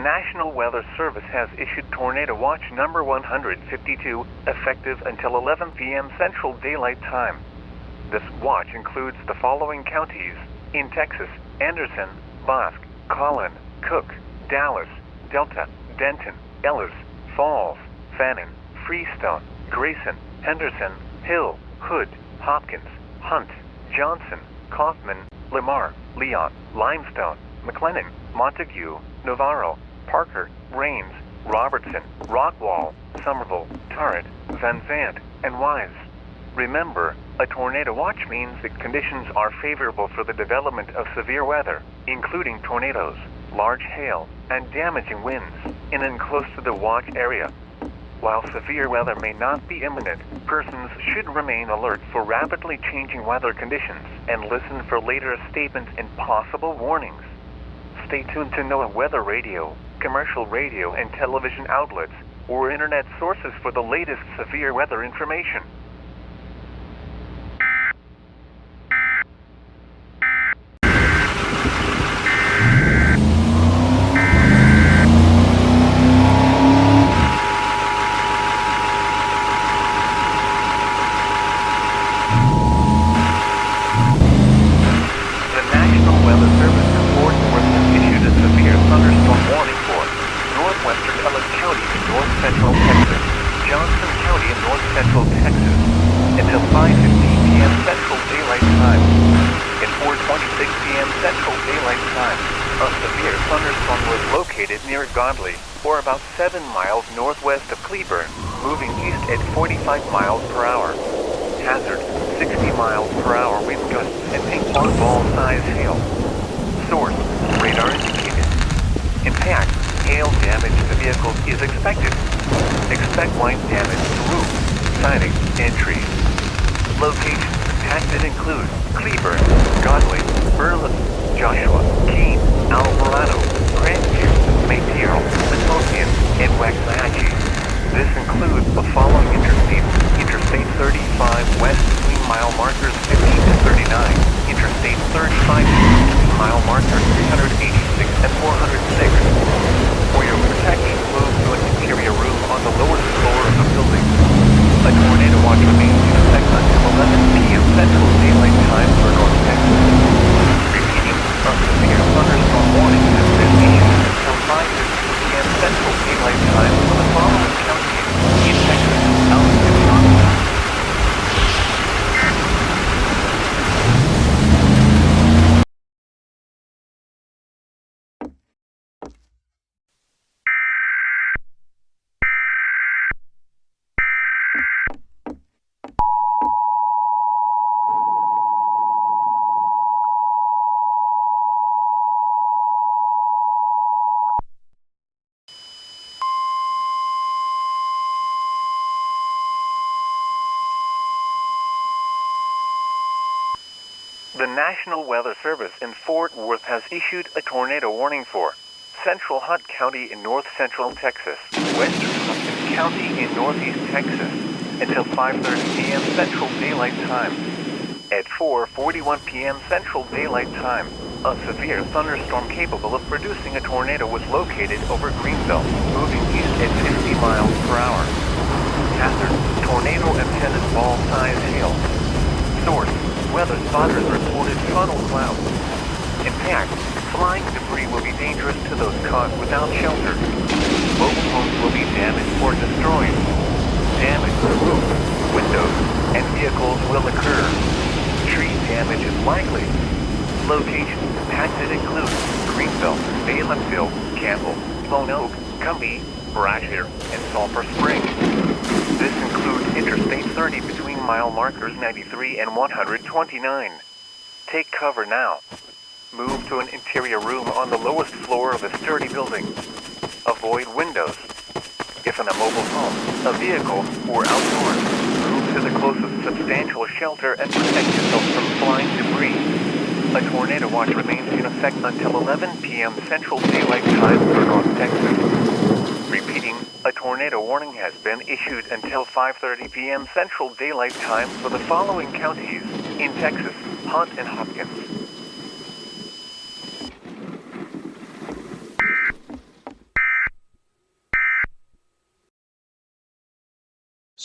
National Weather Service has issued Tornado Watch number 152, effective until 11 p.m. Central Daylight Time. This watch includes the following counties in Texas: Anderson, Bosque, Collin, Cook, Dallas, Delta, Denton, Ellis, Falls, Fannin, Freestone, Grayson, Henderson, Hill, Hood, Hopkins, Hunt, Johnson, Kaufman, Lamar, Leon, Limestone, McLennan, Montague, Navarro, Parker, Rains, Robertson, Rockwall, Somerville, Tarrant, Van Zandt, and Wise. Remember, a tornado watch means that conditions are favorable for the development of severe weather, including tornadoes, large hail, and damaging winds in and close to the watch area. While severe weather may not be imminent, persons should remain alert for rapidly changing weather conditions and listen for later statements and possible warnings. Stay tuned to NOAA weather radio, commercial radio and television outlets, or internet sources for the latest severe weather information. Near Godley, or about 7 miles northwest of Cleburne, moving east at 45 miles per hour. Hazard, 60 miles per hour wind gusts and ping-pong ball-sized hail. Source, radar indicated. Impact, hail damage to vehicles is expected. Expect wind damage to roof, siding, and trees. Locations detected include Cleburne, Godley, Berlin, Joshua, Keene, Alvarado, Grandview, Mayfield, Midlothian, and Waxahachie. This includes the following interstates: Interstate 35 west between mile markers 15 to 39, Interstate 35 between mile markers 386 and 406. For your protection, move to an interior room on the lowest floor of the building. A tornado watch remains in effect until 11 p.m. Central Daylight Time for North Texas. Repeating, a severe thunderstorm warning has been issued until 5:15 p.m. Central Daylight Time for the following counties in Texas, Allen, and Somerville. The National Weather Service in Fort Worth has issued a tornado warning for Central Hunt County in north-central Texas, western Hudson County in northeast Texas, until 5:30 p.m. Central Daylight Time. At 4:41 p.m. Central Daylight Time, a severe thunderstorm capable of producing a tornado was located over Greenville, moving east at 50 miles per hour. Hazard, tornado and tennis ball-sized hail. Source, weather spotters reported funnel clouds. Impact, flying debris will be dangerous to those caught without shelter. Mobile homes will be damaged or destroyed. Damage to roofs, windows, and vehicles will occur. Tree damage is likely. Locations impacted include Greenville, Balemville, Campbell, Lone Oak, Cumbie, Brasher, and Sulphur Springs. This includes Interstate 30 between mile markers 93 and 129. Take cover now. Move to an interior room on the lowest floor of a sturdy building. Avoid windows. If in a mobile home, a vehicle, or outdoors, move to the closest substantial shelter and protect yourself from flying debris. A tornado watch remains in effect until 11 p.m. Central Daylight Time for North Texas. Repeating, a tornado warning has been issued until 5:30 p.m. Central Daylight Time for the following counties in Texas: Hunt and Hopkins.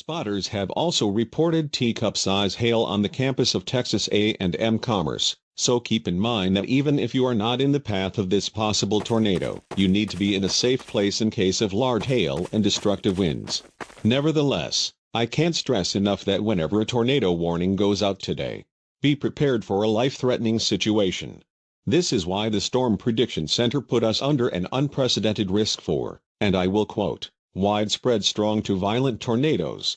Spotters have also reported teacup-size hail on the campus of Texas A&M Commerce, so keep in mind that even if you are not in the path of this possible tornado, you need to be in a safe place in case of large hail and destructive winds. Nevertheless, I can't stress enough that whenever a tornado warning goes out today, be prepared for a life-threatening situation. This is why the Storm Prediction Center put us under an unprecedented risk for, and I will quote, widespread strong to violent tornadoes.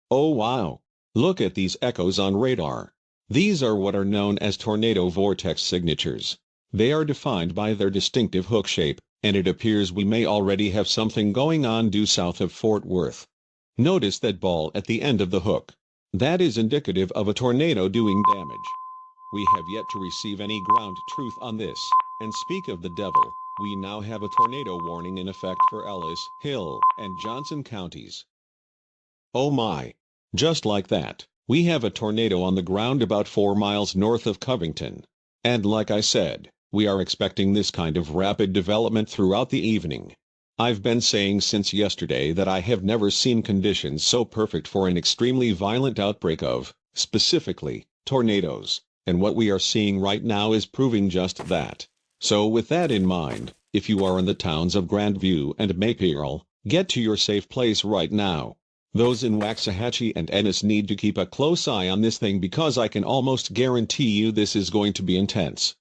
Oh wow! Look at these echoes on radar. These are what are known as tornado vortex signatures. They are defined by their distinctive hook shape, and it appears we may already have something going on due south of Fort Worth. Notice that ball at the end of the hook. That is indicative of a tornado doing damage. We have yet to receive any ground truth on this, and speak of the devil, we now have a tornado warning in effect for Ellis, Hill, and Johnson counties. Oh my! Just like that, we have a tornado on the ground about 4 miles north of Covington. And like I said, we are expecting this kind of rapid development throughout the evening. I've been saying since yesterday that I have never seen conditions so perfect for an extremely violent outbreak of, specifically, tornadoes, and what we are seeing right now is proving just that. So with that in mind, if you are in the towns of Grandview and Maypierre, get to your safe place right now. Those in Waxahachie and Ennis need to keep a close eye on this thing because I can almost guarantee you this is going to be intense.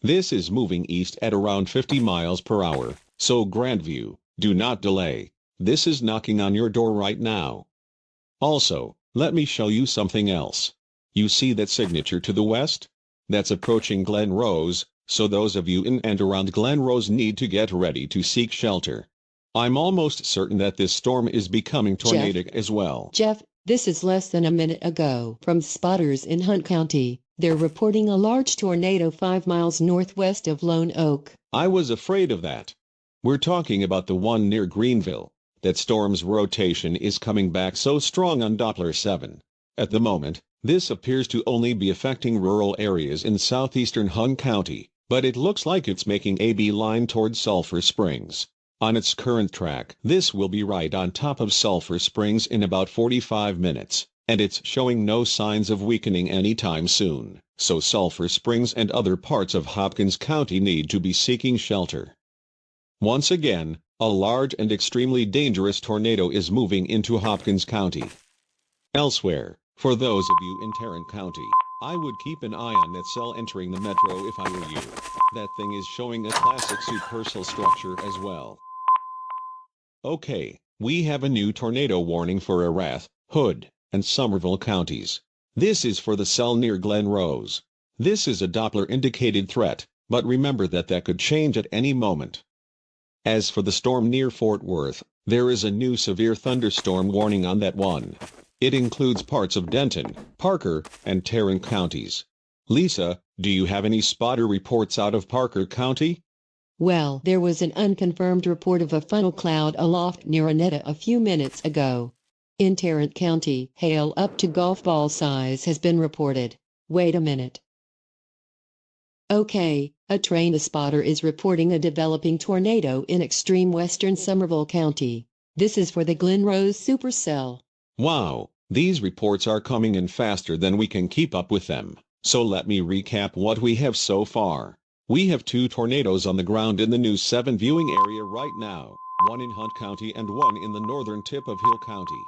This is moving east at around 50 miles per hour, so Grandview, do not delay. This is knocking on your door right now. Also, let me show you something else. You see that signature to the west? That's approaching Glen Rose, so those of you in and around Glen Rose need to get ready to seek shelter. I'm almost certain that this storm is becoming tornadic as well. Jeff, this is less than a minute ago from spotters in Hunt County. They're reporting a large tornado 5 miles northwest of Lone Oak. I was afraid of that. We're talking about the one near Greenville. That storm's rotation is coming back so strong on Doppler 7. At the moment, this appears to only be affecting rural areas in southeastern Hunt County, but it looks like it's making a beeline towards Sulphur Springs. On its current track, this will be right on top of Sulphur Springs in about 45 minutes, and it's showing no signs of weakening anytime soon, so Sulphur Springs and other parts of Hopkins County need to be seeking shelter. Once again, a large and extremely dangerous tornado is moving into Hopkins County. Elsewhere, for those of you in Tarrant County, I would keep an eye on that cell entering the metro if I were you. That thing is showing a classic supercell structure as well. Okay, we have a new tornado warning for Erath, Hood, and Somerville counties. This is for the cell near Glen Rose. This is a Doppler-indicated threat, but remember that could change at any moment. As for the storm near Fort Worth, there is a new severe thunderstorm warning on that one. It includes parts of Denton, Parker, and Tarrant counties. Lisa, do you have any spotter reports out of Parker County? Well, there was an unconfirmed report of a funnel cloud aloft near Annetta a few minutes ago. In Tarrant County, hail up to golf ball size has been reported. Wait a minute. Okay, a trained spotter is reporting a developing tornado in extreme western Somerville County. This is for the Glen Rose supercell. Wow, these reports are coming in faster than we can keep up with them. So let me recap what we have so far. We have 2 tornadoes on the ground in the News 7 viewing area right now, one in Hunt County and one in the northern tip of Hill County.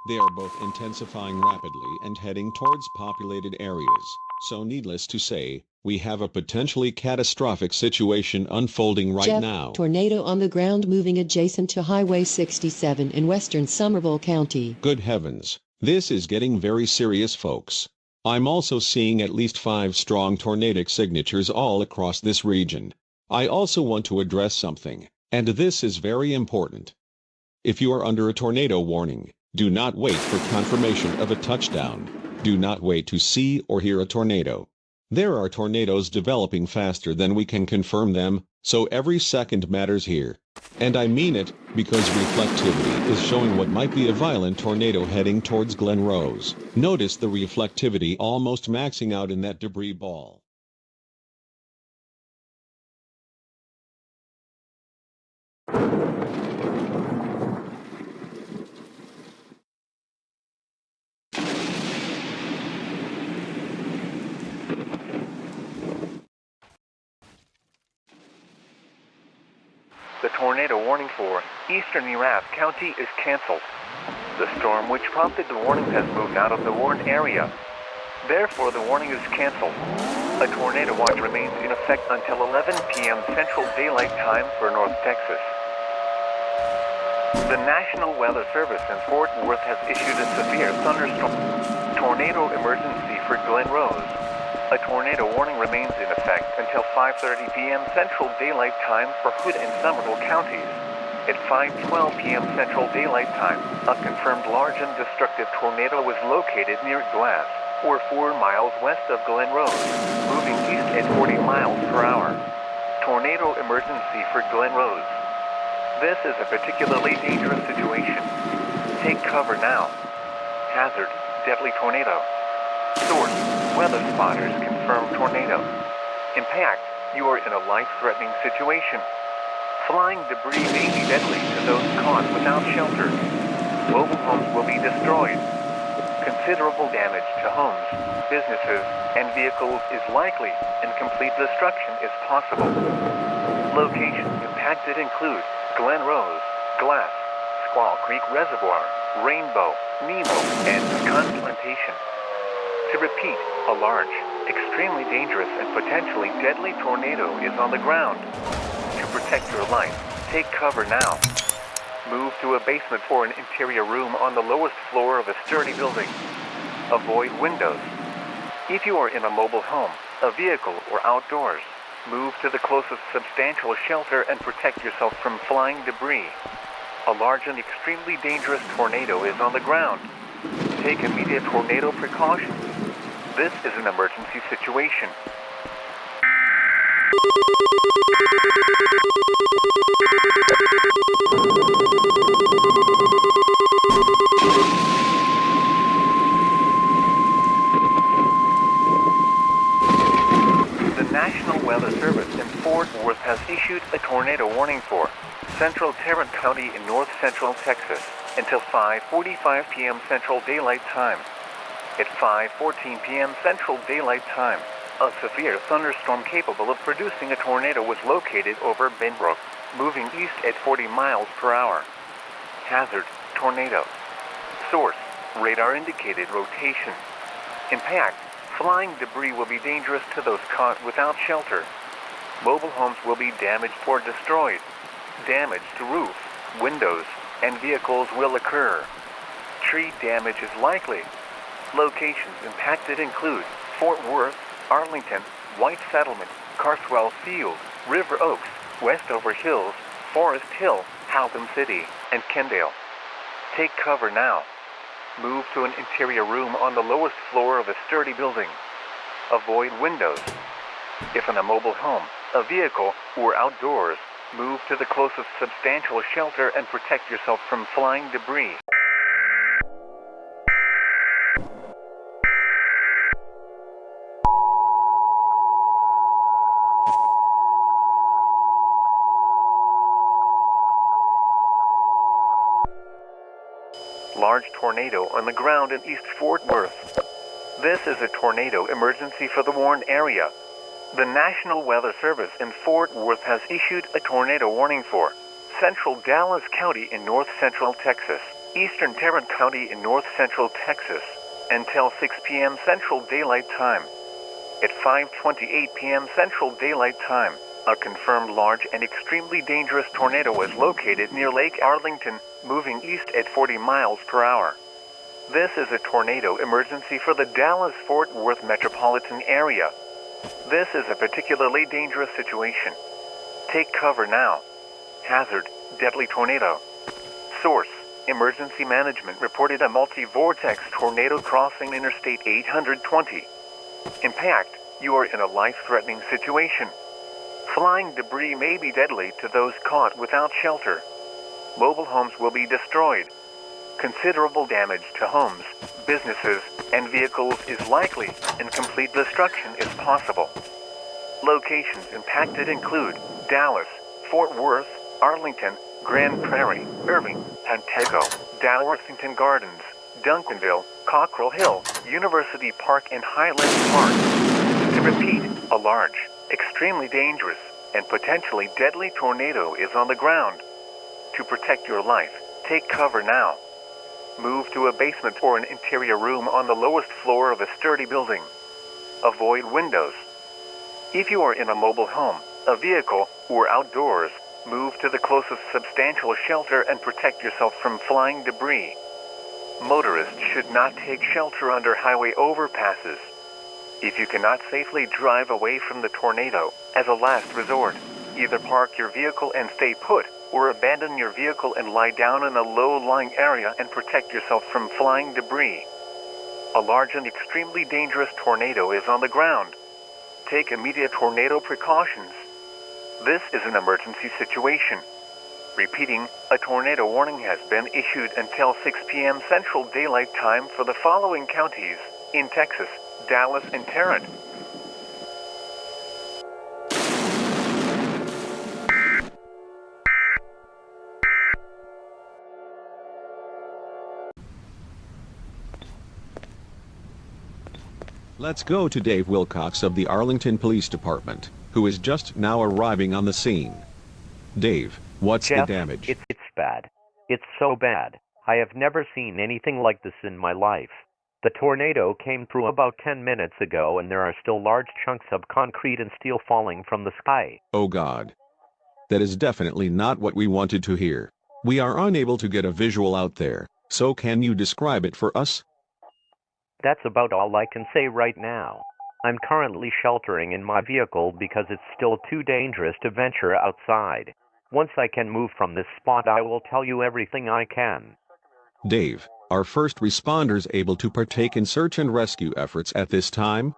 They are both intensifying rapidly and heading towards populated areas, so needless to say, we have a potentially catastrophic situation unfolding right Jeff, now. Tornado on the ground moving adjacent to Highway 67 in western Somerville County. Good heavens, this is getting very serious, folks. I'm also seeing at least 5 strong tornadic signatures all across this region. I also want to address something, and this is very important. If you are under a tornado warning, do not wait for confirmation of a touchdown. Do not wait to see or hear a tornado. There are tornadoes developing faster than we can confirm them, so every second matters here. And I mean it, because reflectivity is showing what might be a violent tornado heading towards Glen Rose. Notice the reflectivity almost maxing out in that debris ball. The tornado warning for eastern Erath County is canceled. The storm which prompted the warning has moved out of the warned area. Therefore, the warning is canceled. A tornado watch remains in effect until 11 p.m. Central Daylight Time for North Texas. The National Weather Service in Fort Worth has issued a severe thunderstorm tornado emergency for Glen Rose. A tornado warning remains in effect until 5:30 p.m. Central Daylight Time for Hood and Somerville counties. At 5:12 p.m. Central Daylight Time, a confirmed large and destructive tornado was located near Glass, or 4 miles west of Glen Rose, moving east at 40 miles per hour. Tornado emergency for Glen Rose. This is a particularly dangerous situation. Take cover now. Hazard, deadly tornado. Source, weather spotters confirm tornado. Impact, you are in a life-threatening situation. Flying debris may be deadly to those caught without shelter. Mobile homes will be destroyed. Considerable damage to homes, businesses, and vehicles is likely, and complete destruction is possible. Locations impacted include Glen Rose, Glass, Squaw Creek Reservoir, Rainbow, Nemo, and Pecan Plantation. To repeat, a large, extremely dangerous and potentially deadly tornado is on the ground. To protect your life, take cover now. Move to a basement or an interior room on the lowest floor of a sturdy building. Avoid windows. If you are in a mobile home, a vehicle, or outdoors, move to the closest substantial shelter and protect yourself from flying debris. A large and extremely dangerous tornado is on the ground. Take immediate tornado precautions. This is an emergency situation. The National Weather Service in Fort Worth has issued a tornado warning for Central Tarrant County in north central Texas until 5:45 p.m. Central Daylight Time. At 5:14 p.m. Central Daylight Time, a severe thunderstorm capable of producing a tornado was located over Benbrook, moving east at 40 miles per hour. Hazard, tornado. Source, radar indicated rotation. Impact, flying debris will be dangerous to those caught without shelter. Mobile homes will be damaged or destroyed. Damage to roof, windows, and vehicles will occur. Tree damage is likely. Locations impacted include Fort Worth, Arlington, White Settlement, Carswell Field, River Oaks, Westover Hills, Forest Hill, Haltom City, and Kendale. Take cover now. Move to an interior room on the lowest floor of a sturdy building. Avoid windows. If in a mobile home, a vehicle, or outdoors, move to the closest substantial shelter and protect yourself from flying debris. Large tornado on the ground in East Fort Worth. This is a tornado emergency for the warned area. The National Weather Service in Fort Worth has issued a tornado warning for Central Dallas County in north central Texas, Eastern Tarrant County in north central Texas, until 6 p.m. Central Daylight Time. At 5:28 p.m. Central Daylight Time, a confirmed large and extremely dangerous tornado was located near Lake Arlington, moving east at 40 miles per hour. This is a tornado emergency for the Dallas-Fort Worth metropolitan area. This is a particularly dangerous situation. Take cover now. Hazard, deadly tornado. Source, Emergency Management reported a multi-vortex tornado crossing Interstate 820. Impact, you are in a life-threatening situation. Flying debris may be deadly to those caught without shelter. Mobile homes will be destroyed. Considerable damage to homes, businesses, and vehicles is likely, and complete destruction is possible. Locations impacted include Dallas, Fort Worth, Arlington, Grand Prairie, Irving, Pantego, Dalworthington Gardens, Duncanville, Cockrell Hill, University Park, and Highland Park. To repeat, a large, extremely dangerous, and potentially deadly tornado is on the ground. To protect your life, take cover now. Move to a basement or an interior room on the lowest floor of a sturdy building. Avoid windows. If you are in a mobile home, a vehicle, or outdoors, move to the closest substantial shelter and protect yourself from flying debris. Motorists should not take shelter under highway overpasses. If you cannot safely drive away from the tornado, as a last resort, either park your vehicle and stay put, or abandon your vehicle and lie down in a low-lying area and protect yourself from flying debris. A large and extremely dangerous tornado is on the ground. Take immediate tornado precautions. This is an emergency situation. Repeating, a tornado warning has been issued until 6 p.m. Central Daylight Time for the following counties in Texas: Dallas and Tarrant. Let's go to Dave Wilcox of the Arlington Police Department, who is just now arriving on the scene. Dave, what's Jeff, the damage? It's bad. It's so bad. I have never seen anything like this in my life. The tornado came through about 10 minutes ago, and there are still large chunks of concrete and steel falling from the sky. Oh God. That is definitely not what we wanted to hear. We are unable to get a visual out there, so can you describe it for us? That's about all I can say right now. I'm currently sheltering in my vehicle because it's still too dangerous to venture outside. Once I can move from this spot, I will tell you everything I can. Dave, are first responders able to partake in search and rescue efforts at this time?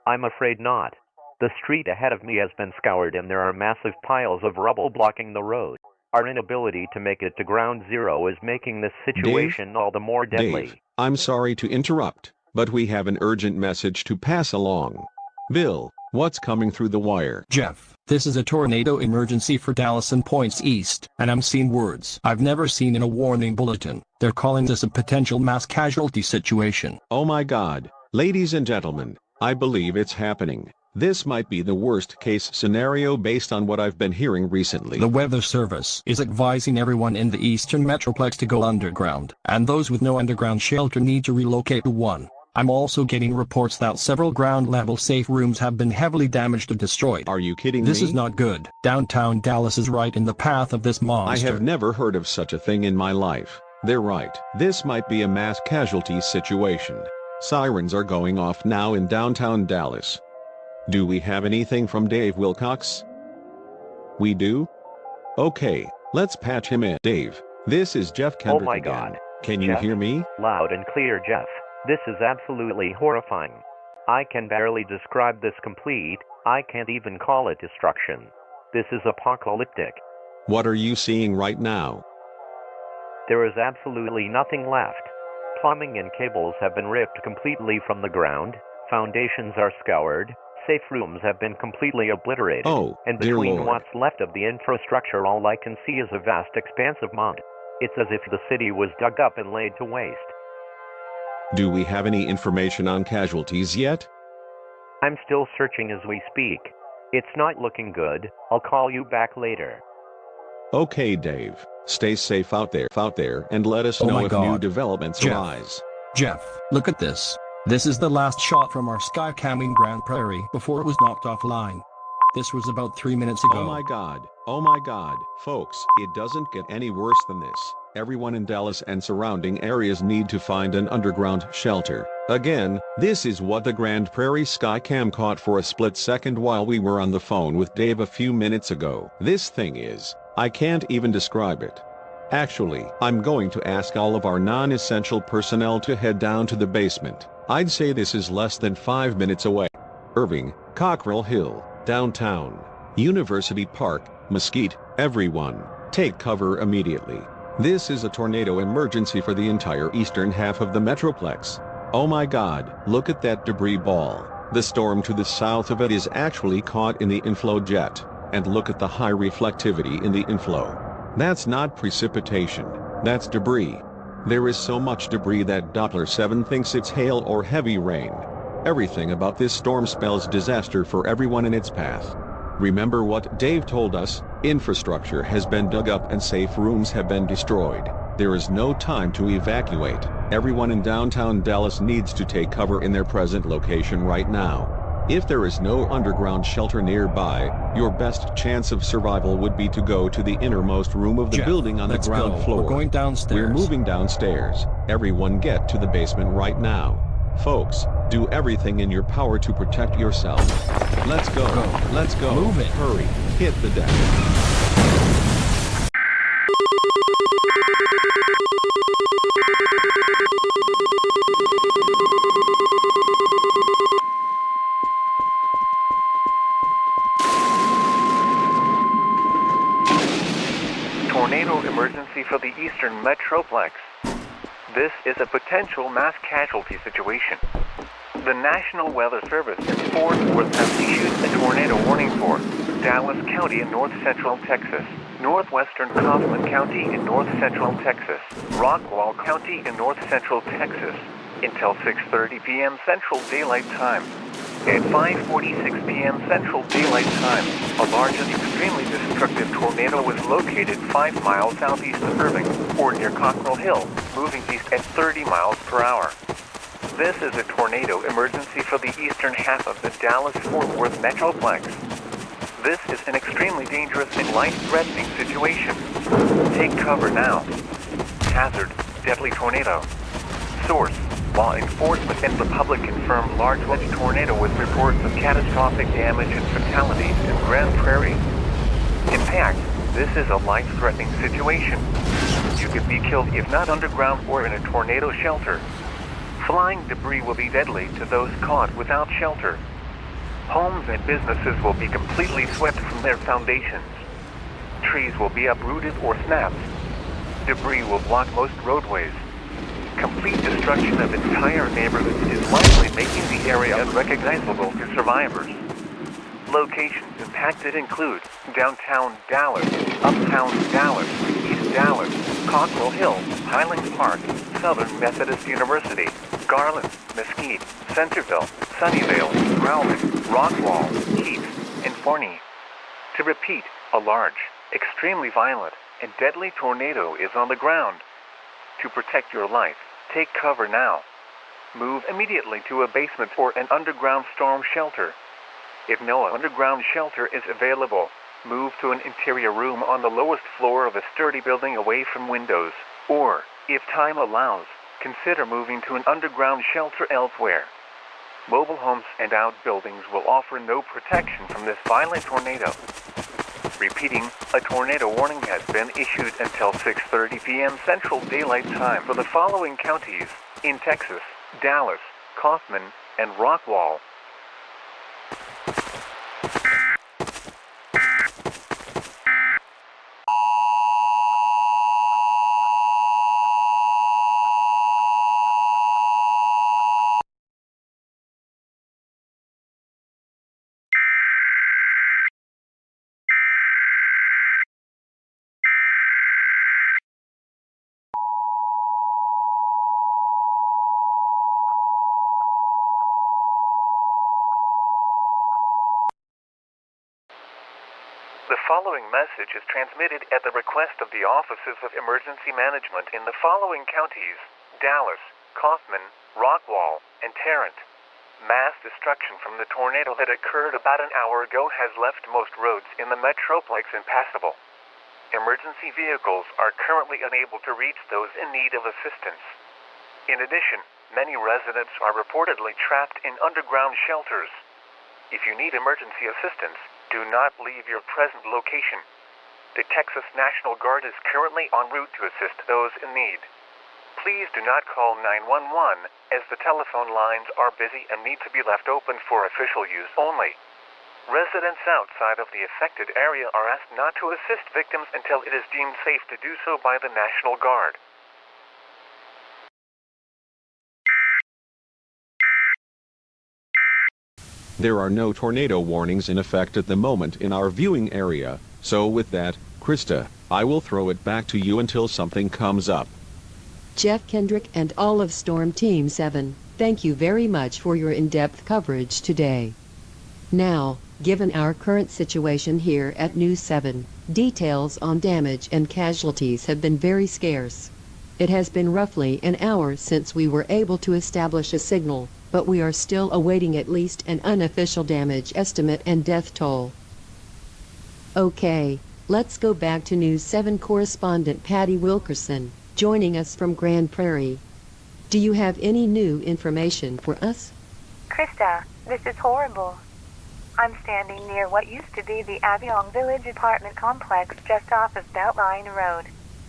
I'm afraid not. The street ahead of me has been scoured and there are massive piles of rubble blocking the road. Our inability to make it to ground zero is making this situation all the more deadly. Dave, I'm sorry to interrupt, but we have an urgent message to pass along. Bill, what's coming through the wire? Jeff, this is a tornado emergency for Dallas and points east, and I'm seeing words I've never seen in a warning bulletin. They're calling this a potential mass casualty situation. Oh my God, ladies and gentlemen, I believe it's happening. This might be the worst case scenario based on what I've been hearing recently. The Weather Service is advising everyone in the Eastern Metroplex to go underground, and those with no underground shelter need to relocate to one. I'm also getting reports that several ground-level safe rooms have been heavily damaged or destroyed. Are you kidding me? This is not good. Downtown Dallas is right in the path of this monster. I have never heard of such a thing in my life. They're right. This might be a mass casualty situation. Sirens are going off now in downtown Dallas. Do we have anything from Dave Wilcox? We do? Okay, let's patch him in. Dave, this is Jeff Kendrick Oh my again. God. Can you Jeff? hear me? Loud and clear, Jeff. This is absolutely horrifying. I can barely describe this complete. I can't even call it destruction. This is apocalyptic. What are you seeing right now? There is absolutely nothing left. Plumbing and cables have been ripped completely from the ground. Foundations are scoured. Safe rooms have been completely obliterated. Oh, and dear between Lord. what's left of the infrastructure, all I can see is a vast expanse of mud. It's as if the city was dug up and laid to waste. Do we have any information on casualties yet? I'm still searching as we speak. It's not looking good. I'll call you back later. Okay, Dave. Stay safe out there, and let us Oh know my if new God. developments Jeff. arise. Jeff, look at this. This is the last shot from our Skycam in Grand Prairie before it was knocked offline. This was about 3 minutes ago. Oh my God. Oh my God. Folks, it doesn't get any worse than this. Everyone in Dallas and surrounding areas need to find an underground shelter. Again, this is what the Grand Prairie Skycam caught for a split second while we were on the phone with Dave a few minutes ago. This thing is, I can't even describe it. Actually, I'm going to ask all of our non-essential personnel to head down to the basement. I'd say this is less than 5 minutes away. Irving, Cockrell Hill, downtown, University Park, Mesquite, everyone, take cover immediately. This is a tornado emergency for the entire eastern half of the Metroplex. Oh my God, look at that debris ball. The storm to the south of it is actually caught in the inflow jet, and look at the high reflectivity in the inflow. That's not precipitation, that's debris. There is so much debris that Doppler 7 thinks it's hail or heavy rain. Everything about this storm spells disaster for everyone in its path. Remember what Dave told us, infrastructure has been dug up and safe rooms have been destroyed. There is no time to evacuate. Everyone in downtown Dallas needs to take cover in their present location right now. If there is no underground shelter nearby, your best chance of survival would be to go to the innermost room of the Jeff, building on the let's ground go. floor. We're going downstairs. We're moving downstairs. Everyone get to the basement right now. Folks, do everything in your power to protect yourself. Let's go. Let's go. Move it. Hurry. Hit the deck. Tornado emergency for the Eastern Metroplex. This is a potential mass casualty situation. The National Weather Service in Fort Worth has issued a tornado warning for Dallas County in north-central Texas, northwestern Kaufman County in north-central Texas, Rockwall County in north-central Texas, until 6:30 p.m. Central Daylight Time. At 5:46 p.m. Central Daylight Time, a large and extremely destructive tornado was located 5 miles southeast of Irving, or near Cockrell Hill, moving east at 30 miles per hour. This is a tornado emergency for the eastern half of the Dallas-Fort Worth Metroplex. This is an extremely dangerous and life-threatening situation. Take cover now. Hazard: deadly tornado. Source: law enforcement and the public confirm large wedge tornado with reports of catastrophic damage and fatalities in Grand Prairie. Impact: this is a life-threatening situation. You could be killed if not underground or in a tornado shelter. Flying debris will be deadly to those caught without shelter. Homes and businesses will be completely swept from their foundations. Trees will be uprooted or snapped. Debris will block most roadways. Complete destruction of entire neighborhoods is likely making the area unrecognizable to survivors. Locations impacted include downtown Dallas, uptown Dallas, East Dallas, Cockrell Hill, Highland Park, Southern Methodist University, Garland, Mesquite, Centerville, Sunnyvale, Rowland, Rockwall, Heath, and Forney. To repeat, a large, extremely violent, and deadly tornado is on the ground. To protect your life, take cover now. Move immediately to a basement or an underground storm shelter. If no underground shelter is available, move to an interior room on the lowest floor of a sturdy building away from windows. Or, if time allows, consider moving to an underground shelter elsewhere. Mobile homes and outbuildings will offer no protection from this violent tornado. Repeating, a tornado warning has been issued until 6:30 p.m. Central Daylight Time for the following counties in Texas: Dallas, Kaufman, and Rockwall. The following message is transmitted at the request of the Offices of Emergency Management in the following counties: Dallas, Kaufman, Rockwall, and Tarrant. Mass destruction from the tornado that occurred about an hour ago has left most roads in the Metroplex impassable. Emergency vehicles are currently unable to reach those in need of assistance. In addition, many residents are reportedly trapped in underground shelters. If you need emergency assistance, do not leave your present location. The Texas National Guard is currently en route to assist those in need. Please do not call 911 as the telephone lines are busy and need to be left open for official use only. Residents outside of the affected area are asked not to assist victims until it is deemed safe to do so by the National Guard. There are no tornado warnings in effect at the moment in our viewing area, so with that, Krista, I will throw it back to you until something comes up. Jeff Kendrick and all of Storm Team 7, thank you very much for your in-depth coverage today. Now, Given our current situation here at News 7, details on damage and casualties have been very scarce. It has been roughly an hour since we were able to establish a signal, but we are still awaiting at least an unofficial damage estimate and death toll. Okay, let's go back to News 7 correspondent Patty Wilkerson, joining us from Grand Prairie. Do you have any new information for us? Krista, this is horrible. I'm standing near what used to be the Avion Village apartment complex just off of Beltline Road.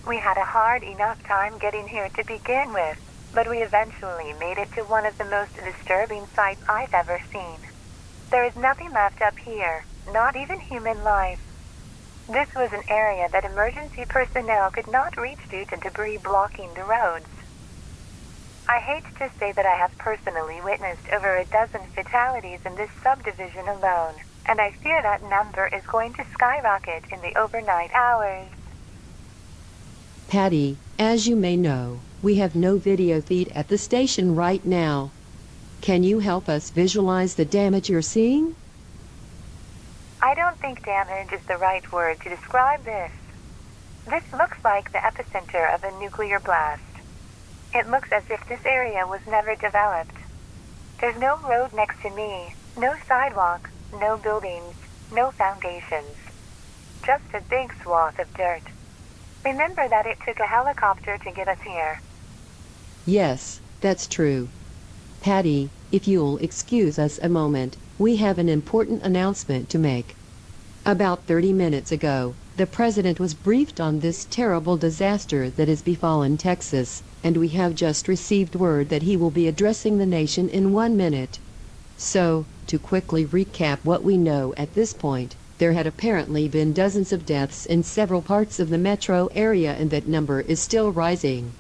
We had a hard enough time getting here to begin with, but we eventually made it to one of the most disturbing sights I've ever seen. There is nothing left up here, not even human life. This was an area that emergency personnel could not reach due to debris blocking the roads. I hate to say that I have personally witnessed over a dozen fatalities in this subdivision alone, and I fear that number is going to skyrocket in the overnight hours. Patty, as you may know, we have no video feed at the station right now. Can you help us visualize the damage you're seeing? I don't think damage is the right word to describe this. This looks like the epicenter of a nuclear blast. It looks as if this area was never developed. There's no road next to me, no sidewalk, no buildings, no foundations. Just a big swath of dirt. Remember that it took a helicopter to get us here. Yes, that's true. Patty, if you'll excuse us a moment, we have an important announcement to make. About 30 minutes ago, the President was briefed on this terrible disaster that has befallen Texas, and we have just received word that he will be addressing the nation in 1 minute. So, to quickly recap what we know at this point, there had apparently been dozens of deaths in several parts of the metro area, and that number is still rising.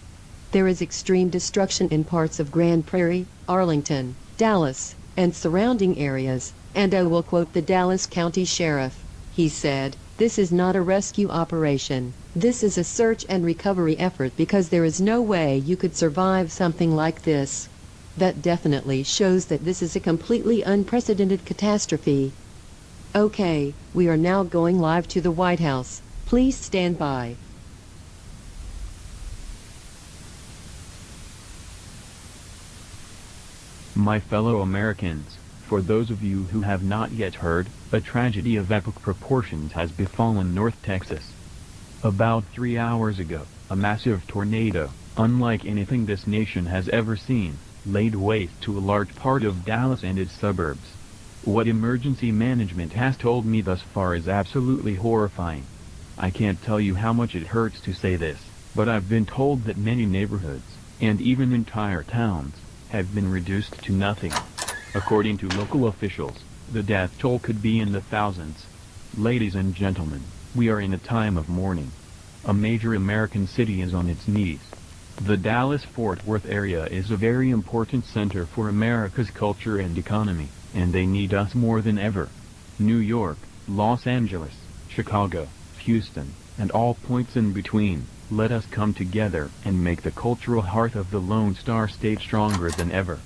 There is extreme destruction in parts of Grand Prairie, Arlington, Dallas, and surrounding areas, and I will quote the Dallas County Sheriff. He said, "This is not a rescue operation. This is a search and recovery effort because there is no way you could survive something like this." That definitely shows that this is a completely unprecedented catastrophe. Okay, we are now going live to the White House. Please stand by. My fellow Americans, for those of you who have not yet heard, a tragedy of epic proportions has befallen North Texas. About 3 hours ago, a massive tornado, unlike anything this nation has ever seen, laid waste to a large part of Dallas and its suburbs. What emergency management has told me thus far is absolutely horrifying. I can't tell you how much it hurts to say this, but I've been told that many neighborhoods, and even entire towns, have been reduced to nothing. According to local officials, the death toll could be in the thousands. Ladies and gentlemen, we are in a time of mourning. A major American city is on its knees. The Dallas-Fort Worth area is a very important center for America's culture and economy, and they need us more than ever. New York, Los Angeles, Chicago, Houston, and all points in between, let us come together and make the cultural heart of the Lone Star State stronger than ever.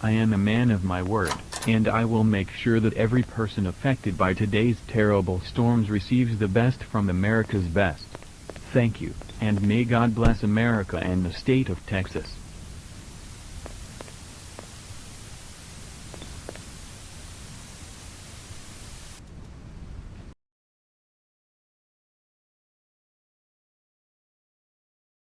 I am a man of my word, and I will make sure that every person affected by today's terrible storms receives the best from America's best. Thank you, and may God bless America and the state of Texas.